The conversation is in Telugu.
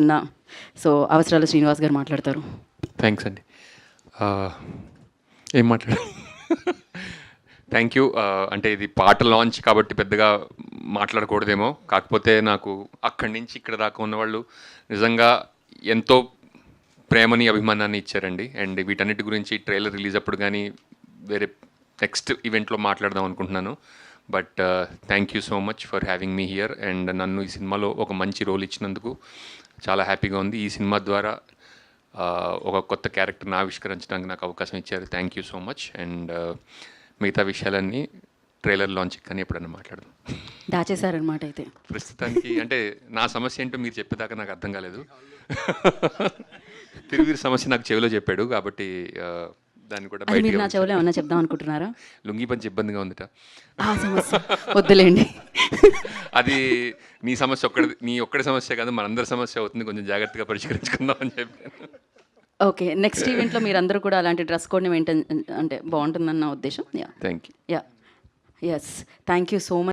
ఉన్న సో అవసరాల శ్రీనివాస్ గారు మాట్లాడతారు. థ్యాంక్స్ అండి. ఏం మాట్లాడాలి? Thank you. అంటే ఇది పాట లాంచ్ కాబట్టి పెద్దగా మాట్లాడకూడదేమో, కాకపోతే నాకు అక్కడి నుంచి ఇక్కడ దాకా ఉన్నవాళ్ళు నిజంగా ఎంతో ప్రేమని అభిమానాన్ని ఇచ్చారండి. అండ్ వీటన్నిటి గురించి ట్రైలర్ రిలీజ్ అప్పుడు కానీ వేరే నెక్స్ట్ ఈవెంట్లో మాట్లాడదాం అనుకుంటున్నాను. But thank you so much for having me here. And నన్ను ఈ సినిమాలో ఒక మంచి రోల్ ఇచ్చినందుకు చాలా హ్యాపీగా ఉంది. ఈ సినిమా ద్వారా ఒక కొత్త క్యారెక్టర్ని ఆవిష్కరించడానికి నాకు అవకాశం ఇచ్చారు. Thank you so much. And మిగతా విషయాలన్నీ ట్రైలర్ లాంచ్ కానీ ఎప్పుడన్నా మాట్లాడదాం. దాచేశారనమాట అయితే. ప్రస్తుతానికి అంటే నా సమస్య ఏంటో మీరు చెప్పేదాకా నాకు అర్థం కాలేదు. తిరువీరి సమస్య నాకు చెవిలో చెప్పాడు కాబట్టి దాన్ని కూడా అది మీరు నా చెవులో ఏమన్నా చెప్దాం అనుకుంటున్నారా? లుంగి పంచి ఇబ్బందిగా ఉందిట. ఆ సమస్య వద్దులేండి. అది నీ సమస్య నీ ఒక్కడి సమస్య కాదు, మనందరి సమస్య అవుతుంది. కొంచెం జాగ్రత్తగా పరిష్కరించుకుందాం అని చెప్పాను. ఓకే, నెక్స్ట్ ఈవెంట్లో మీరందరూ కూడా అలాంటి డ్రెస్ కోడ్ని మెయింటైన్ అంటే బాగుంటుందన్న ఉద్దేశం. Thank you. Yes, thank you so much.